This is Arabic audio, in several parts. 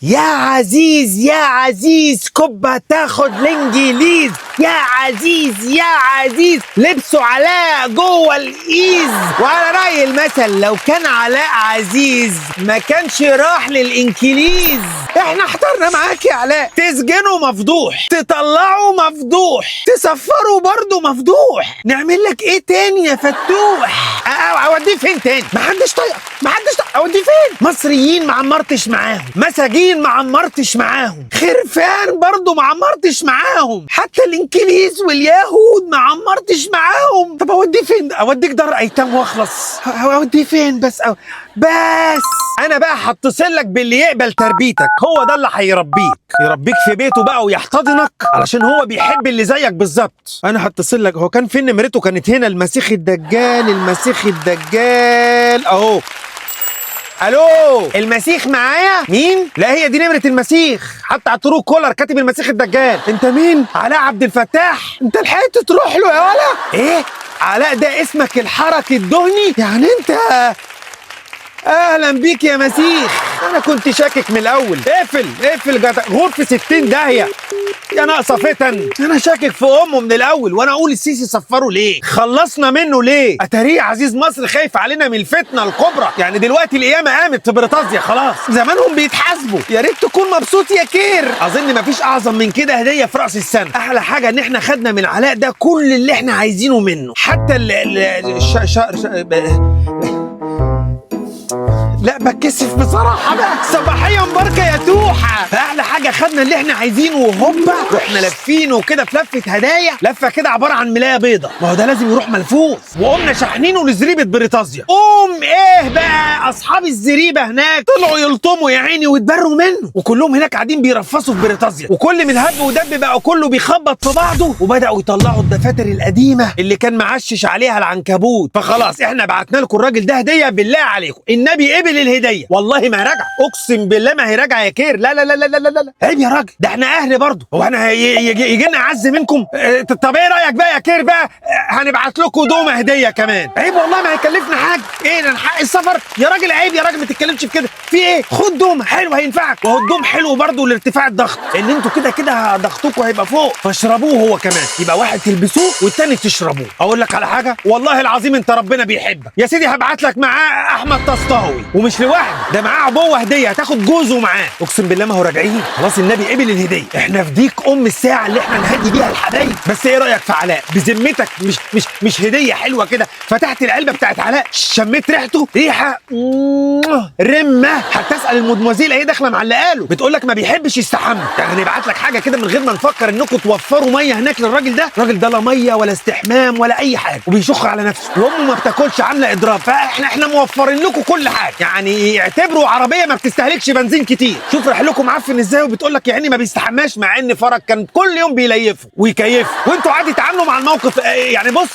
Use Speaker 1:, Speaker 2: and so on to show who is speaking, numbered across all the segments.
Speaker 1: يا عزيز يا عزيز كبة تاخد الانجليز، يا عزيز يا عزيز لبسوا علاء جوه الايز. وعلى رأي المثل لو كان علاء عزيز ما كانش راح للانكليز. احنا احترنا معاك يا علاء، تسجنوا مفضوح، تطلعوا مفضوح، تسفروا برضو مفضوح، نعمل لك ايه تاني يا فتوح؟ اوديه فين تاني؟ محدش طايق، اوديه فين؟ مصريين ما عمرتش معاهم، مساجين ما عمرتش معاهم، خرفان برضو ما عمرتش معاهم، حتى الانكليز واليهود ما عمرتش معاهم. طب اوديه فين؟ اوديك دار ايتام واخلص؟ اوديه فين بس؟ بس انا بقى هتصل لك باللي يقبل تربيتك، هو ده اللي يربيك في بيته بقى ويحتضنك علشان هو بيحب اللي زيك بالظبط. انا هتصل لك، هو كان فين نمرته؟ كانت هنا. المسيح الدجال اهو. الو، المسيح معايا؟ مين؟ لا هي دي نمرة المسيح، حتى على الترو كولر كاتب المسيح الدجال. انت مين؟ علاء عبد الفتاح. انت لحقت تروح له يا ولا؟ ايه؟ علاء ده اسمك الحركي الدهني؟ يعني انت اهلا بيك يا مسيح. انا كنت شاكك من الاول. اقفل غرفة 60 داهية يا ناقصة فتن. انا شاكك في امه من الاول، وانا اقول السيسي صفره ليه؟ خلصنا منه ليه؟ اتاريه عزيز مصر خايف علينا من الفتنة الكبرى. يعني دلوقتي القيامة قامت في بريطانيا خلاص، زمانهم بيتحاسبوا. يا ريت تكون مبسوط يا كير. اظن مفيش اعظم من كده هدية في راس السنة. احلى حاجة ان احنا خدنا من علاء ده كل اللي احنا عايزينه منه، حتى لا بتكسف بصراحة بقى. صباحية مباركة يا توحة. فأحلى حاجة خدنا اللي احنا عايزينه وهوبا رحنا لفينه كده في لفة هدايا، لفة كده عبارة عن ملاية بيضة. ما هو ده لازم يروح ملفوف. وقمنا شاحنينه لزريبة بريطانيا. ايه بقى أصحاب الزريبة هناك طلعوا يلطموا يا عيني واتبروا منه، وكلهم هناك قاعدين بيرفصوا في بريطانيا، وكل من هب ودب بقى كله بيخبط في بعضه، وبدأوا يطلعوا الدفاتر القديمة اللي كان معشش عليها العنكبوت. فخلاص احنا بعتنا لكم الراجل ده هدية. بالله عليكم النبي قبل الهديه، والله ما راجعه، اقسم بالله ما هي راجعه يا كير. لا لا لا لا لا لا عيب يا راجل، ده احنا اهل برضه. هو احنا يجي لنا اعز منكم؟ طب ايه رايك بقى يا كير بقى؟ هنبعت لكم دومه هديه كمان. عيب والله ما هيكلفنا حاجه. ايه ده حق السفر يا راجل؟ عيب يا راجل ما تتكلمش في كده. في ايه؟ خد دومه حلو هينفعك، وهو الدوم حلو برضه لارتفاع الضغط، لان انتوا كده ضغطكم هيبقى فوق، فاشربوه هو كمان. يبقى واحد تلبسوه والتاني تشربوه. اقول لك على حاجه والله العظيم انت ربنا بيحبك يا سيدي. هبعت لك معاه احمد طسطاوي، ومش لوحده، ده معاه عبوه هديه، هتاخد جوزه معاه. اقسم بالله ما هو راجعين خلاص. النبي قبل الهديه. احنا في ديك الساعه اللي احنا نهدي بيها الحبايب. بس ايه رايك في علاء؟ بذمتك مش هديه حلوه كده؟ فتحت العلبه بتاعت علاء، شميت ريحته، ريحه رمه. هتسال المدموزيل اهي داخله معلقاله بتقول لك ما بيحبش يستحمى. يعني نبعت لك حاجه كده من غير ما نفكر انكم توفروا ميه هناك للراجل ده. الراجل ده لا ميه ولا استحمام ولا اي حاجه، وبيشخ على نفسه، وامه ما بتاكلش عامله اضراب. فاحنا موفرين لكم كل حاجه. يعني اعتبروا عربيه ما بتستهلكش بنزين كتير. شوف رحلكم معفن ازاي، وبتقول لك يا عيني ما بيستحماش، مع ان فرج كان كل يوم بيليفه ويكيفه، وانتوا عادي تعاملوا مع الموقف. يعني بص،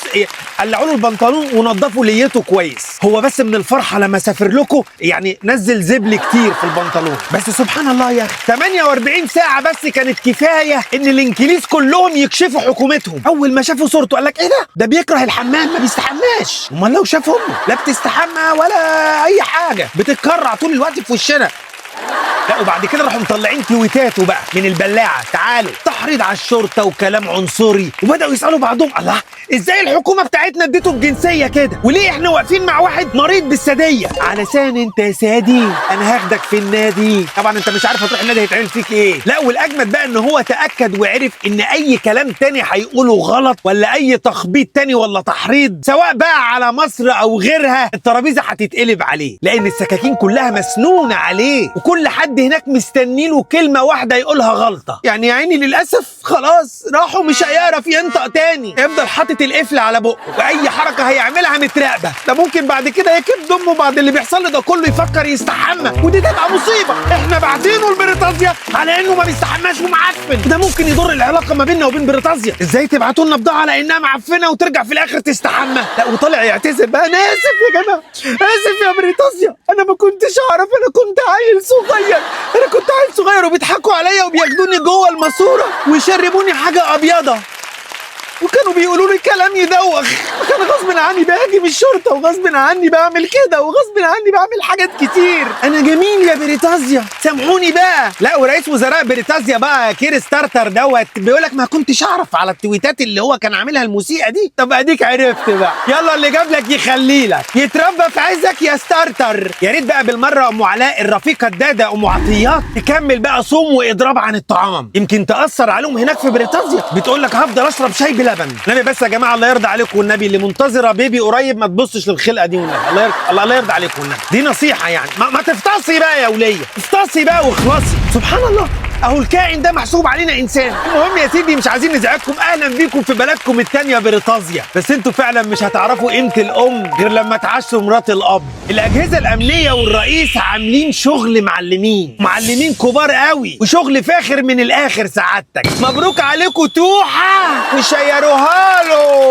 Speaker 1: قلعوا له البنطلون ونضفوا ليته كويس. هو بس من الفرحه لما سافر لكم يعني نزل زبل كتير في البنطلون. بس سبحان الله يا اخي 48 ساعه بس كانت كفايه ان الانجليز كلهم يكشفوا حكومتهم. اول ما شافوا صورته قال لك ايه ده بيكره الحمام، ما بيستحماش. امال لو شاف امه لا بتستحمى ولا اي حاجه، بتتكرع طول الوقت في وشنا. لا وبعد كده راحوا مطلعين تويتاته بقى من البلاعه، تعالوا تحريض على الشرطه وكلام عنصري، وبداوا يسالوا بعضهم الله ازاي الحكومه بتاعتنا اديته الجنسيه كده، وليه احنا واقفين مع واحد مريض بالساديه؟ علشان انت سادي انا هاخدك في النادي. طبعا انت مش عارف هتروح النادي هيتعمل فيك ايه. لا والاجمد بقى ان هو تاكد وعرف ان اي كلام تاني هيقوله غلط، ولا اي تخبيط تاني ولا تحريض سواء بقى على مصر او غيرها، الترابيزه هتتقلب عليه، لان السكاكين كلها مسنونه عليه، وكل حد هناك مستني له كلمه واحده يقولها غلطه. يعني يا عيني للاسف خلاص راحوا، مش هيعرف ينطق تاني، يفضل حاطط القفل على بقه، واي حركه هيعملها متراقبه. ده ممكن بعد كده يكب دمه بعد اللي بيحصل له ده كله يفكر يستحمى، ودي تبقى مصيبه. احنا باعتينه لبريطانيا على انه ما بيستحماش ومعفن، ده ممكن يضر العلاقه ما بيننا وبين بريطانيا. ازاي تبعتوا لنا بضاعه على انها معفنه وترجع في الاخر تستحمى؟ لا وطالع يعتذر بقى، انا اسف يا جماعه، اسف يا بريطانيا، انا ما كنتش اعرف، انا كنت عيل صغير، انا كنت عيل صغير وبيضحكوا عليا وبياخدوني جوه الماسوره ويشربوني حاجه ابيضه. وكانوا بيقولوا لي كلام يدوخ، وكان غصب عني باجي الشرطه، وغصب عني بعمل كده، وغصب عني بعمل حاجات كتير. انا جميل يا بريتازيا، سامحوني بقى. لا ورئيس وزراء بريتازيا بقى كير ستارتر دوت بيقول لك ما كنتش اعرف على التويتات اللي هو كان عاملها الموسيقى دي. طب اديك عرفت بقى، يلا اللي جاب لك يخلي لك، يتربى في عزك يا ستارتر. يا ريت بقى بالمره ام علاء الرفيقه الداده ام عطيات تكمل بقى صوم واضراب عن الطعام، يمكن تاثر عليهم هناك في بريتازيا. بتقول لك هفضل اشرب شاي بلبن. النبي بس يا جماعه الله يرضى عليكم والنبي، اللي منتظره بيبي قريب ما تبصش للخلقه دي والنبي، الله يرضى عليكم والنبي، دي نصيحه يعني. ما تفطسي بقى يا وليه، افطسي بقى واخلصي. سبحان الله، اهو الكائن ده محسوب علينا انسان. المهم يا سيدي مش عايزين نزعجكم، اهلا بيكم في بلدكم التانية بريتازيا. بس انتوا فعلا مش هتعرفوا قيمه الام غير لما تعشوا مرات الاب. الاجهزه الامنيه والرئيس عاملين شغل معلمين كبار قوي، وشغل فاخر من الاخر. سعادتك مبروك عليكم توحه وشيروها له.